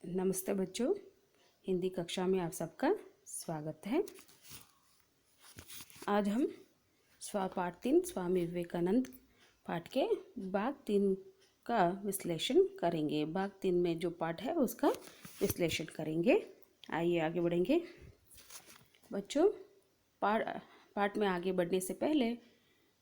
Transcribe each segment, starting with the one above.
नमस्ते बच्चों, हिंदी कक्षा में आप सबका स्वागत है। आज हम पाठ 3 स्वामी विवेकानंद पाठ के भाग 3 का विश्लेषण करेंगे। भाग 3 में जो पाठ है उसका विश्लेषण करेंगे। आइए आगे बढ़ेंगे। बच्चों, पाठ में आगे बढ़ने से पहले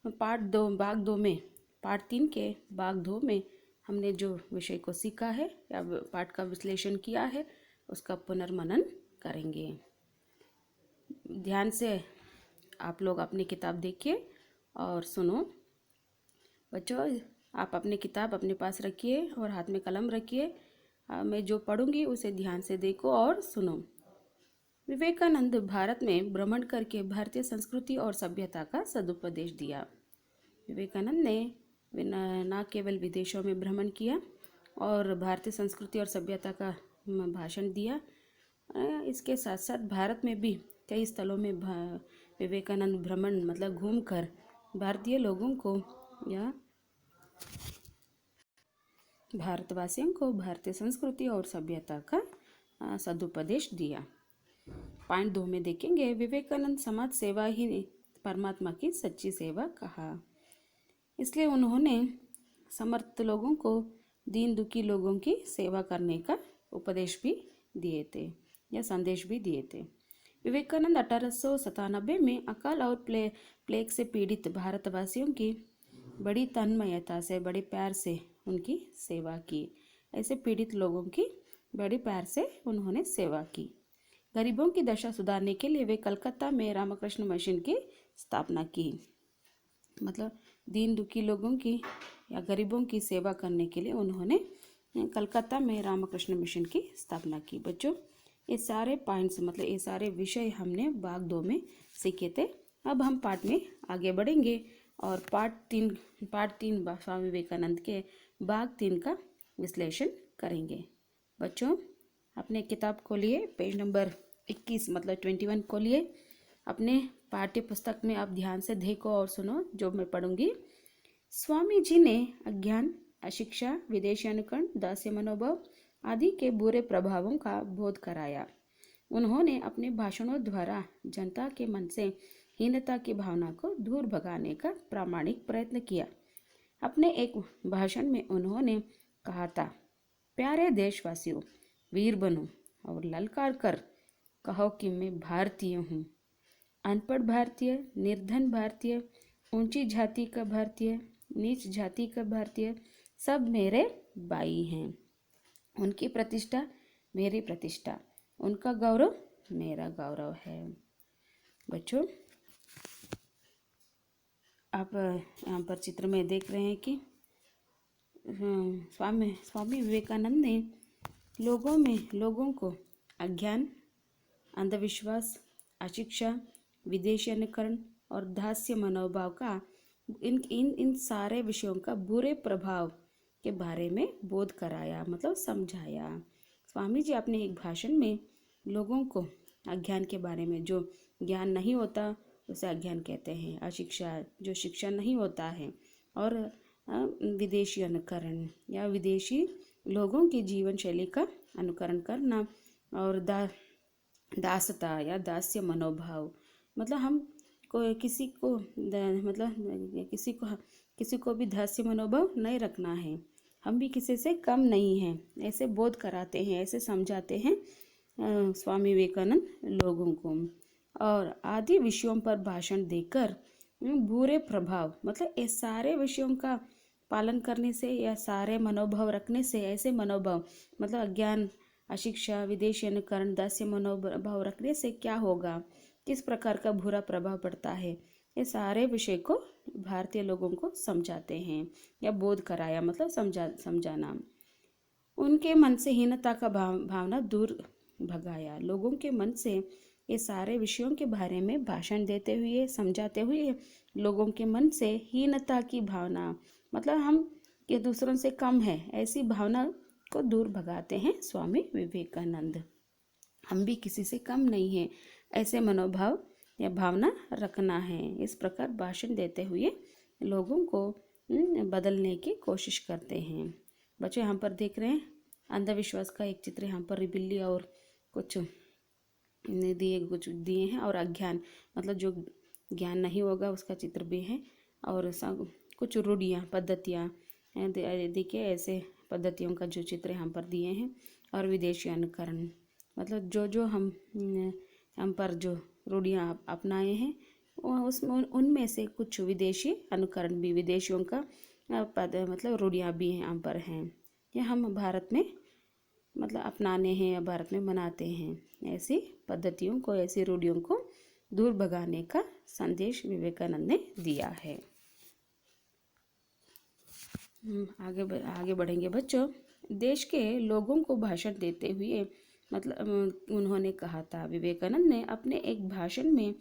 भाग 2 में पाठ 3 के भाग 2 में हमने जो विषय को सीखा है या पाठ का विश्लेषण किया है उसका पुनर्मनन करेंगे। ध्यान से आप लोग अपनी किताब देखिए और सुनो। बच्चों, आप अपनी किताब अपने पास रखिए और हाथ में कलम रखिए। मैं जो पढ़ूंगी उसे ध्यान से देखो और सुनो। विवेकानंद भारत में भ्रमण करके भारतीय संस्कृति और सभ्यता का सदुपदेश दिया। विवेकानंद ने न केवल विदेशों में भ्रमण किया और भारतीय संस्कृति और सभ्यता का भाषण दिया, इसके साथ साथ भारत में भी कई स्थलों में विवेकानंद भ्रमण मतलब घूमकर भारतीय लोगों को या भारतवासियों को भारतीय संस्कृति और सभ्यता का सदुपदेश दिया। पॉइंट 2 में देखेंगे, विवेकानंद समाज सेवा ही परमात्मा की सच्ची सेवा कहा। इसलिए उन्होंने समर्थ लोगों को, दीन दुखी लोगों की सेवा करने का उपदेश भी दिए थे या संदेश भी दिए थे। विवेकानंद 1897 में अकाल और प्लेग से पीड़ित भारतवासियों की बड़ी तन्मयता से, बड़े प्यार से उनकी सेवा की। ऐसे पीड़ित लोगों की बड़े प्यार से उन्होंने सेवा की। गरीबों की दशा सुधारने के लिए वे कलकत्ता में रामकृष्ण मिशन की स्थापना की। मतलब दीन दुखी लोगों की या गरीबों की सेवा करने के लिए उन्होंने कलकत्ता में रामकृष्ण मिशन की स्थापना की। बच्चों, ये सारे पॉइंट्स मतलब ये सारे विषय हमने भाग 2 में सीखे थे। अब हम पाठ में आगे बढ़ेंगे और पाठ 3 स्वामी विवेकानंद के भाग 3 का विश्लेषण करेंगे। बच्चों, अपने किताब खोलिए, पेज नंबर 21 मतलब 21 खोलिए। अपने पाठ्य पुस्तक में आप ध्यान से देखो और सुनो जो मैं पढ़ूंगी। स्वामी जी ने अज्ञान, अशिक्षा, विदेशी अनुकरण, दास्य मनोभाव आदि के बुरे प्रभावों का बोध कराया। उन्होंने अपने भाषणों द्वारा जनता के मन से हीनता की भावना को दूर भगाने का प्रामाणिक प्रयत्न किया। अपने एक भाषण में उन्होंने कहा था, प्यारे देशवासियों, वीर बनो और ललकार कर कहो कि मैं भारतीय हूँ। अनपढ़ भारतीय, निर्धन भारतीय, ऊंची जाति का भारतीय, नीच जाति का भारतीय, सब मेरे भाई हैं। उनकी प्रतिष्ठा मेरी प्रतिष्ठा, उनका गौरव मेरा गौरव है। बच्चों, आप यहाँ पर चित्र में देख रहे हैं कि स्वामी विवेकानंद ने लोगों को अज्ञान, अंधविश्वास, अशिक्षा, विदेशी अनुकरण और दास्य मनोभाव का इन सारे विषयों का बुरे प्रभाव के बारे में बोध कराया मतलब समझाया। स्वामी जी अपने एक भाषण में लोगों को अज्ञान के बारे में, जो ज्ञान नहीं होता उसे अज्ञान कहते हैं, अशिक्षा जो शिक्षा नहीं होता है, और विदेशी अनुकरण या विदेशी लोगों की जीवन शैली का अनुकरण करना, और दासता या दास्य मनोभाव मतलब हम किसी को भी दास्य मनोभाव नहीं रखना है। हम भी किसी से कम नहीं हैं, ऐसे बोध कराते हैं, ऐसे समझाते हैं स्वामी विवेकानंद लोगों को। और आदि विषयों पर भाषण देकर बुरे प्रभाव मतलब इस सारे विषयों का पालन करने से या सारे मनोभाव रखने से, ऐसे मनोभाव मतलब अज्ञान, अशिक्षा, विदेशी अनुकरण, दास्य मनोभाव रखने से क्या होगा, किस प्रकार का बुरा प्रभाव पड़ता है, ये सारे विषय को भारतीय लोगों को समझाते हैं या बोध कराया मतलब समझाना। उनके मन से हीनता का भावना दूर भगाया। लोगों के मन से ये सारे विषयों के बारे में भाषण देते हुए, समझाते हुए लोगों के मन से हीनता की भावना मतलब हम ये दूसरों से कम है, ऐसी भावना को दूर भगाते हैं स्वामी विवेकानंद। हम भी किसी से कम नहीं हैं, ऐसे मनोभाव या भावना रखना है। इस प्रकार भाषण देते हुए लोगों को बदलने की कोशिश करते हैं। बच्चों, यहाँ पर देख रहे हैं अंधविश्वास का एक चित्र यहाँ पर बिल्ली और कुछ कुछ दिए हैं, और अज्ञान मतलब जो ज्ञान नहीं होगा उसका चित्र भी है, और सब कुछ रूढ़ियाँ पद्धतियाँ देखिए, ऐसे पद्धतियों का जो चित्र यहाँ पर दिए हैं। और विदेशी अनुकरण मतलब जो जो हम पर जो रूढ़ियाँ अपनाए हैं उसमें उनमें से कुछ विदेशी अनुकरण भी, विदेशियों का पद मतलब रूढ़ियाँ भी यहाँ पर हैं। ये हम भारत में मतलब अपनाने हैं या भारत में मनाते हैं। ऐसी पद्धतियों को, ऐसी रूढ़ियों को दूर भगाने का संदेश विवेकानंद ने दिया है। आगे बढ़ेंगे बच्चों। देश के लोगों को भाषण देते हुए मतलब उन्होंने कहा था, विवेकानंद ने अपने एक भाषण में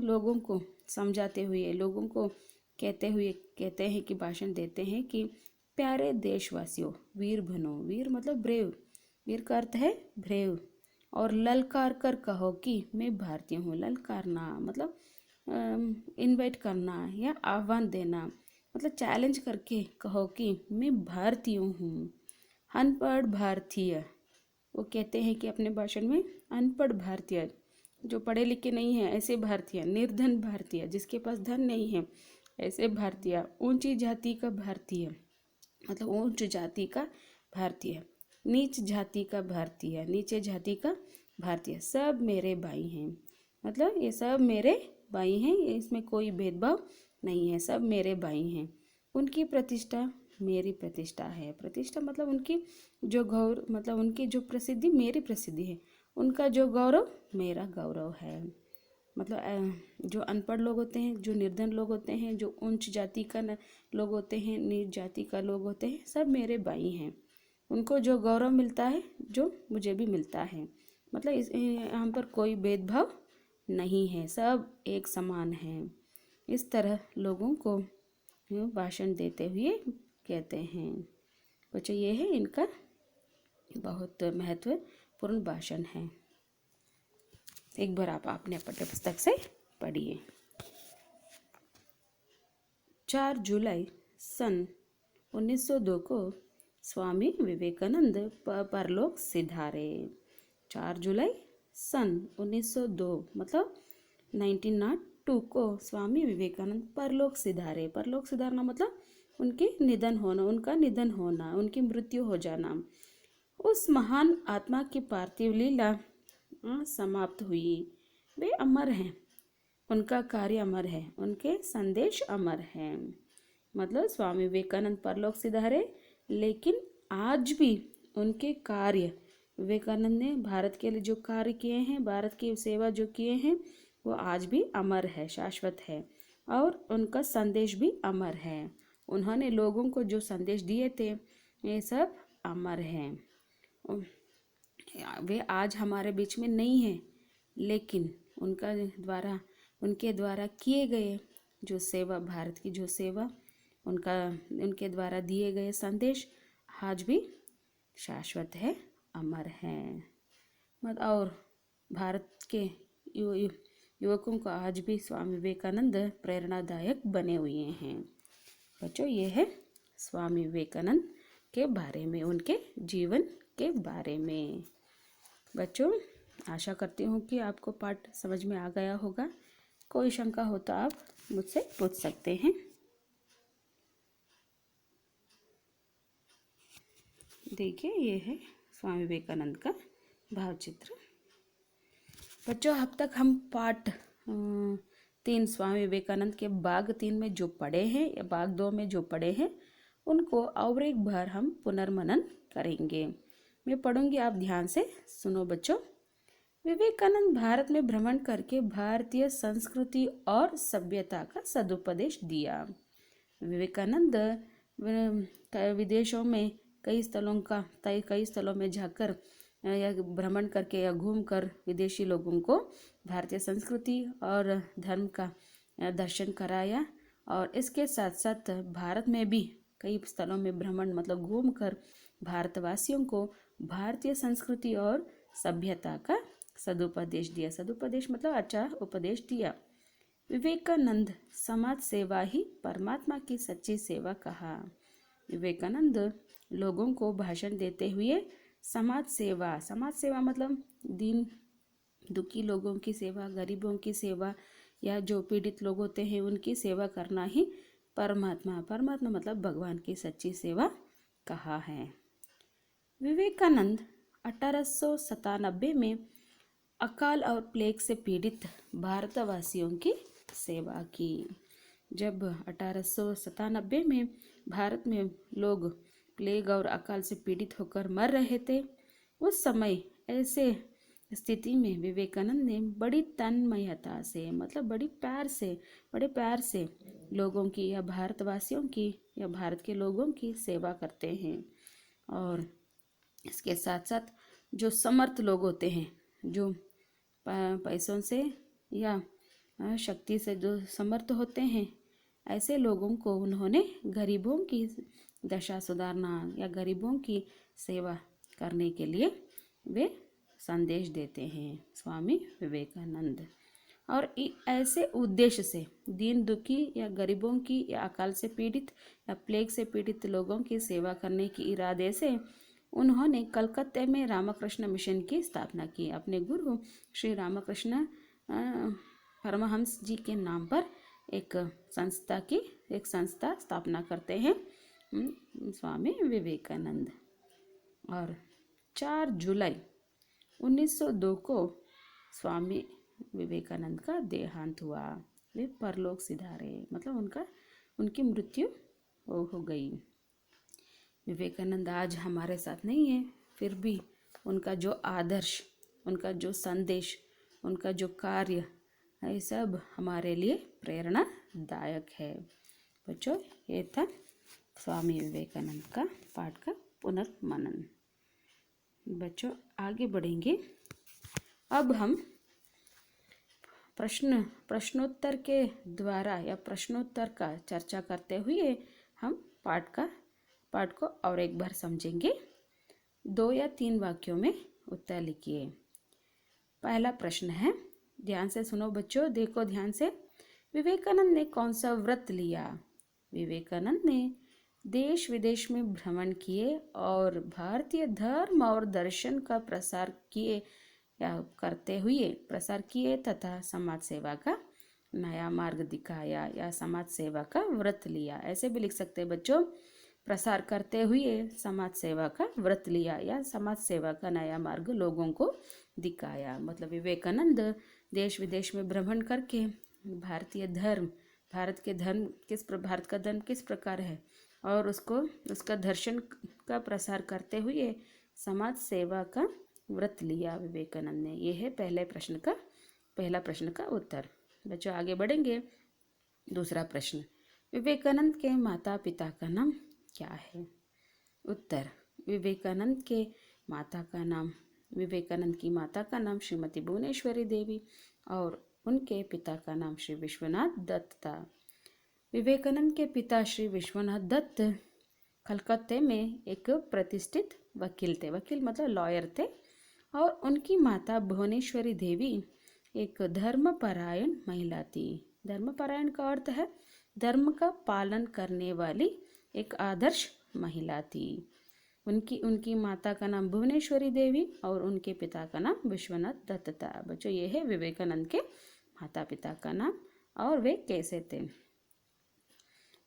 लोगों को समझाते हुए, लोगों को कहते हैं कि भाषण देते हैं कि प्यारे देशवासियों, वीर बनो। वीर मतलब ब्रेव, वीर का अर्थ है ब्रेव। और ललकार कर कहो कि मैं भारतीय हूँ। ललकारना मतलब इनवाइट करना या आह्वान देना, मतलब चैलेंज करके कहो कि मैं भारतीय हूँ। अनपढ़ भारतीय, वो कहते हैं कि अपने भाषण में अनपढ़ भारतीय, जो पढ़े लिखे नहीं हैं ऐसे भारतीय, निर्धन भारतीय, जिसके पास धन नहीं है ऐसे भारतीय, ऊंची जाति का भारतीय मतलब ऊंच जाति का भारतीय, नीच जाति का भारतीय, नीचे जाति का भारतीय, सब मेरे भाई हैं। मतलब ये सब मेरे भाई हैं, इसमें कोई भेदभाव नहीं है, सब मेरे भाई हैं। उनकी प्रतिष्ठा मेरी प्रतिष्ठा है। प्रतिष्ठा मतलब उनकी जो गौरव, मतलब उनकी जो प्रसिद्धि मेरी प्रसिद्धि है, उनका जो गौरव मेरा गौरव है। मतलब जो अनपढ़ लोग होते हैं, जो निर्धन लोग होते हैं, जो उच्च जाति का लोग होते हैं, नीच जाति का लोग होते हैं, सब मेरे भाई हैं। उनको जो गौरव मिलता है जो मुझे भी मिलता है। मतलब यहाँ पर कोई भेदभाव नहीं है, सब एक समान हैं। इस तरह लोगों को भाषण देते हुए कहते हैं। बच्चों ये है इनका बहुत महत्वपूर्ण भाषण है। एक बार आप अपने पाठ्य पुस्तक से पढ़िए। 4 जुलाई सन 1902 को स्वामी विवेकानंद परलोक सिधारे। 4 जुलाई सन 1902 मतलब 1902 को स्वामी विवेकानंद परलोक सिधारे। परलोक सिधारना मतलब उनके निधन होना, उनका निधन होना, उनकी मृत्यु हो जाना। उस महान आत्मा की पार्थिव लीला समाप्त हुई। वे अमर हैं, उनका कार्य अमर है, उनके संदेश अमर हैं। मतलब स्वामी विवेकानंद परलोक सिधारे, लेकिन आज भी उनके कार्य, विवेकानंद ने भारत के लिए जो कार्य किए हैं, भारत की सेवा जो किए हैं, वो आज भी अमर है, शाश्वत है, और उनका संदेश भी अमर है। उन्होंने लोगों को जो संदेश दिए थे ये सब अमर हैं। वे आज हमारे बीच में नहीं हैं, लेकिन उनके द्वारा किए गए जो सेवा, भारत की जो सेवा, उनके द्वारा दिए गए संदेश आज भी शाश्वत है, अमर है। और भारत के युवकों को आज भी स्वामी विवेकानंद प्रेरणादायक बने हुए हैं। बच्चों ये है स्वामी विवेकानंद के बारे में, उनके जीवन के बारे में। बच्चों आशा करती हूँ कि आपको पाठ समझ में आ गया होगा। कोई शंका हो तो आप मुझसे पूछ सकते हैं। देखिए ये है स्वामी विवेकानंद का भावचित्र। बच्चों अब तक हम पाठ 3 स्वामी विवेकानंद के भाग 3 में जो पढ़े हैं या भाग 2 में जो पढ़े हैं उनको और एक बार हम पुनर्मनन करेंगे। मैं पढ़ूंगी, आप ध्यान से सुनो बच्चों। विवेकानंद भारत में भ्रमण करके भारतीय संस्कृति और सभ्यता का सदुपदेश दिया। विवेकानंद विदेशों में कई स्थलों में जाकर या भ्रमण करके या घूमकर विदेशी लोगों को भारतीय संस्कृति और धर्म का दर्शन कराया। और इसके साथ साथ भारत में भी कई स्थलों में भ्रमण मतलब घूमकर भारतवासियों को भारतीय संस्कृति और सभ्यता का सदुपदेश दिया। सदुपदेश मतलब अच्छा उपदेश दिया। विवेकानंद समाज सेवा ही परमात्मा की सच्ची सेवा कहा। विवेकानंद लोगों को भाषण देते हुए समाज सेवा मतलब दीन दुखी लोगों की सेवा, गरीबों की सेवा, या जो पीड़ित लोग होते हैं उनकी सेवा करना ही परमात्मा मतलब भगवान की सच्ची सेवा कहा है। विवेकानंद 1897 में अकाल और प्लेग से पीड़ित भारतवासियों की सेवा की। जब 1897 में भारत में लोग प्लेग और अकाल से पीड़ित होकर मर रहे थे, उस समय ऐसे स्थिति में विवेकानंद ने बड़ी तन्मयता से मतलब बड़े प्यार से लोगों की या भारतवासियों की या भारत के लोगों की सेवा करते हैं। और इसके साथ साथ जो समर्थ लोग होते हैं, जो पैसों से या शक्ति से जो समर्थ होते हैं, ऐसे लोगों को उन्होंने गरीबों की दशा सुधारना या गरीबों की सेवा करने के लिए वे संदेश देते हैं, स्वामी विवेकानंद। और ऐसे उद्देश्य से दीन दुखी या गरीबों की या अकाल से पीड़ित या प्लेग से पीड़ित लोगों की सेवा करने के इरादे से उन्होंने कलकत्ते में रामकृष्ण मिशन की स्थापना की। अपने गुरु श्री रामकृष्ण परमहंस जी के नाम पर एक संस्था स्थापना करते हैं स्वामी विवेकानंद। और 4 जुलाई 1902 को स्वामी विवेकानंद का देहांत हुआ। वे परलोक सिधारे मतलब उनकी मृत्यु हो गई। विवेकानंद आज हमारे साथ नहीं है, फिर भी उनका जो आदर्श, उनका जो संदेश, उनका जो कार्य ये सब हमारे लिए प्रेरणादायक है। बच्चों, ये था स्वामी विवेकानंद का पाठ का पुनर्मनन। बच्चों, आगे बढ़ेंगे। अब हम प्रश्नोत्तर के द्वारा या प्रश्नोत्तर का चर्चा करते हुए हम पाठ को और एक बार समझेंगे। 2 या 3 वाक्यों में उत्तर लिखिए। पहला प्रश्न है, ध्यान से सुनो बच्चों, देखो ध्यान से। विवेकानंद ने कौन सा व्रत लिया? विवेकानंद ने देश विदेश में भ्रमण किए और भारतीय धर्म और दर्शन का प्रसार किए तथा समाज सेवा का नया मार्ग दिखाया या समाज सेवा का व्रत लिया। ऐसे भी लिख सकते हैं बच्चों, प्रसार करते हुए समाज सेवा का व्रत लिया या समाज सेवा का नया मार्ग लोगों को दिखाया। मतलब विवेकानंद देश विदेश में भ्रमण करके भारत का धर्म किस प्रकार है और उसका दर्शन का प्रसार करते हुए समाज सेवा का व्रत लिया विवेकानंद ने। यह है पहला प्रश्न का उत्तर। बच्चों, आगे बढ़ेंगे। दूसरा प्रश्न, विवेकानंद के माता पिता का नाम क्या है? उत्तर, विवेकानंद की माता का नाम श्रीमती भुवनेश्वरी देवी और उनके पिता का नाम श्री विश्वनाथ दत्त था। विवेकानंद के पिता श्री विश्वनाथ दत्त कलकत्ते में एक प्रतिष्ठित वकील मतलब लॉयर थे और उनकी माता भुवनेश्वरी देवी एक धर्मपरायण महिला थी। धर्मपरायण का अर्थ है धर्म का पालन करने वाली एक आदर्श महिला थी। उनकी माता का नाम भुवनेश्वरी देवी और उनके पिता का नाम विश्वनाथ दत्त था। बच्चों, ये है विवेकानंद के माता पिता का नाम और वे कैसे थे।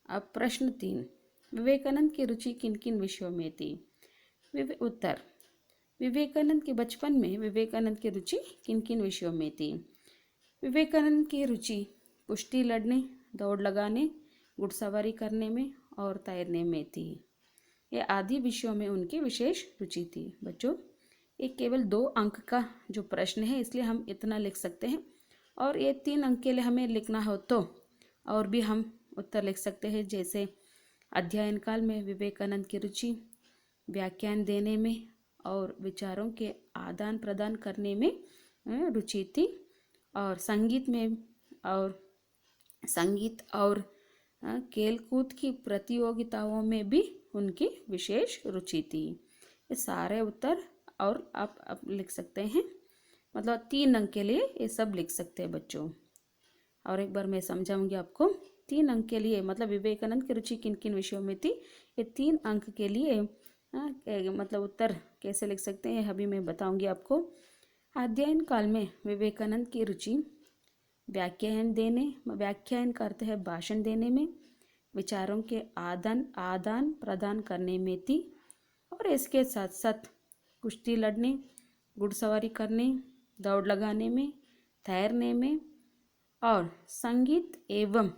अब प्रश्न 3, विवेकानंद की रुचि किन किन विषयों में थी? उत्तर, विवेकानंद के बचपन में विवेकानंद की रुचि किन किन विषयों में थी? विवेकानंद की रुचि कुश्ती लड़ने, दौड़ लगाने, घुड़सवारी करने में और तैरने में थी। ये आदि विषयों में उनकी विशेष रुचि थी। बच्चों, ये केवल 2 अंक का जो प्रश्न है, इसलिए हम इतना लिख सकते हैं और ये 3 अंक के लिए हमें लिखना हो तो और भी हम उत्तर लिख सकते हैं। जैसे अध्ययन काल में विवेकानंद की रुचि व्याख्यान देने में और विचारों के आदान प्रदान करने में रुचि थी और संगीत और खेलकूद की प्रतियोगिताओं में भी उनकी विशेष रुचि थी। ये सारे उत्तर और आप लिख सकते हैं, मतलब 3 अंक के लिए ये सब लिख सकते हैं बच्चों। और एक बार मैं समझाऊंगी आपको। 3 अंक के लिए मतलब विवेकानंद की रुचि किन किन विषयों में थी, ये 3 अंक के लिए मतलब उत्तर कैसे लिख सकते हैं अभी मैं बताऊंगी आपको। अध्ययन काल में विवेकानंद की रुचि व्याख्यान का अर्थ है भाषण देने में, विचारों के आदान प्रदान करने में थी और इसके साथ साथ कुश्ती लड़ने, घुड़सवारी करने, दौड़ लगाने में, तैरने में और संगीत एवं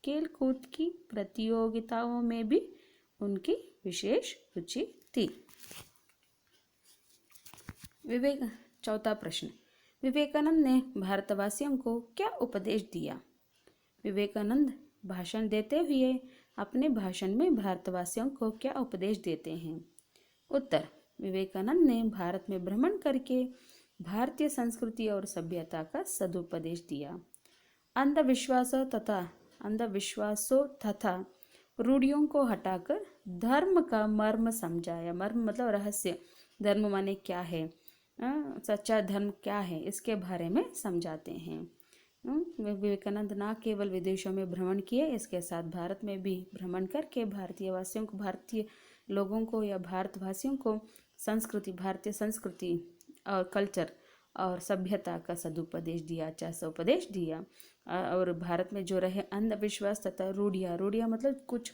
खेलकूद की प्रतियोगिताओं में भी उनकी विशेष रुचि थी। चौथा प्रश्न, विवेकानंद ने भारतवासियों को क्या उपदेश दिया? विवेकानंद भाषण देते हुए अपने भाषण में भारतवासियों को क्या उपदेश देते हैं? उत्तर, विवेकानंद ने भारत में भ्रमण करके भारतीय संस्कृति और सभ्यता का सदुपदेश दिया। अंधविश्वासों तथा रूढ़ियों को हटाकर धर्म का मर्म समझाया। मर्म मतलब रहस्य, धर्म माने क्या है, सच्चा धर्म क्या है, इसके बारे में समझाते हैं। विवेकानंद न केवल विदेशों में भ्रमण किए, इसके साथ भारत में भी भ्रमण करके भारतीय लोगों को या भारतवासियों को भारतीय संस्कृति और कल्चर और सभ्यता का सदुपदेश दिया, अच्छा सा उपदेश दिया। और भारत में जो रहे अंधविश्वास तथा रूढ़ियाँ मतलब कुछ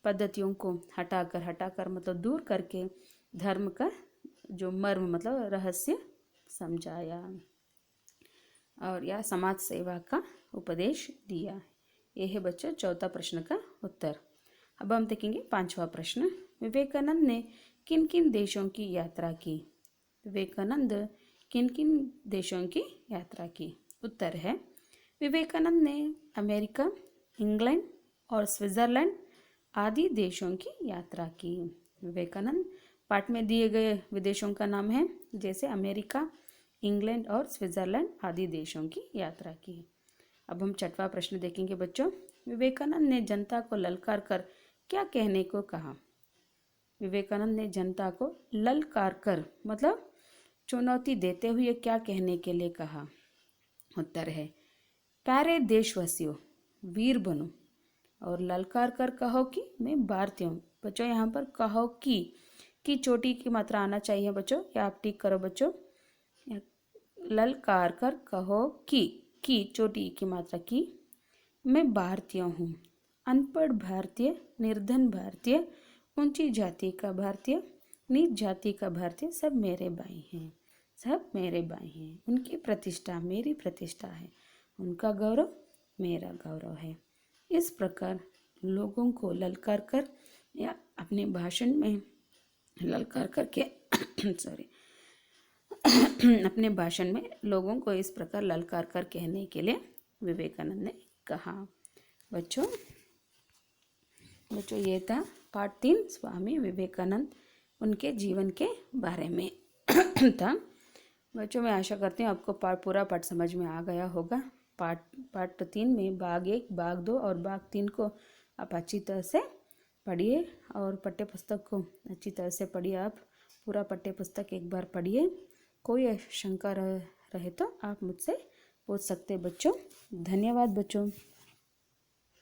पद्धतियों को हटाकर मतलब दूर करके धर्म का जो मर्म मतलब रहस्य समझाया और या समाज सेवा का उपदेश दिया। यह है बच्चों चौथा प्रश्न का उत्तर। अब हम देखेंगे पांचवा प्रश्न, विवेकानंद ने किन किन देशों की यात्रा की? विवेकानंद किन किन देशों की यात्रा की? उत्तर है, विवेकानंद ने अमेरिका, इंग्लैंड और स्विट्जरलैंड आदि देशों की यात्रा की। विवेकानंद पाठ में दिए गए विदेशों का नाम है, जैसे अमेरिका, इंग्लैंड और स्विट्जरलैंड आदि देशों की यात्रा की। अब हम छठवां प्रश्न देखेंगे बच्चों, विवेकानंद ने जनता को ललकार कर क्या कहने को कहा? विवेकानंद ने जनता को ललकार कर मतलब चुनौती देते हुए क्या कहने के लिए कहा? उत्तर है, प्यारे देशवासियों, वीर बनो और ललकार कर कहो कि मैं भारतीय हूँ। बच्चों यहाँ पर कहो कि चोटी की मात्रा आना चाहिए बच्चों, या आप टिक करो बच्चों। ललकार कर कहो कि चोटी की मात्रा की मैं भारतीय हूँ, अनपढ़ भारतीय, निर्धन भारतीय, ऊंची जाति का भारतीय, नीच जाति का भारतीय, सब मेरे भाई हैं, सब मेरे भाई हैं। उनकी प्रतिष्ठा मेरी प्रतिष्ठा है, उनका गौरव मेरा गौरव है। इस प्रकार लोगों को ललकार कर या अपने भाषण में ललकार करके अपने भाषण में लोगों को इस प्रकार ललकार कर कहने के लिए विवेकानंद ने कहा। बच्चों ये था पार्ट 3 स्वामी विवेकानंद, उनके जीवन के बारे में था। बच्चों मैं आशा करती हूँ आपको पूरा पाठ समझ में आ गया होगा। पार्ट 3 में भाग 1, भाग 2 और भाग 3 को आप अच्छी तरह से पढ़िए और पाठ्य पुस्तक को अच्छी तरह से पढ़िए। आप पूरा पाठ्य पुस्तक एक बार पढ़िए। कोई शंका रहे तो आप मुझसे पूछ सकते हैं बच्चों। धन्यवाद बच्चों।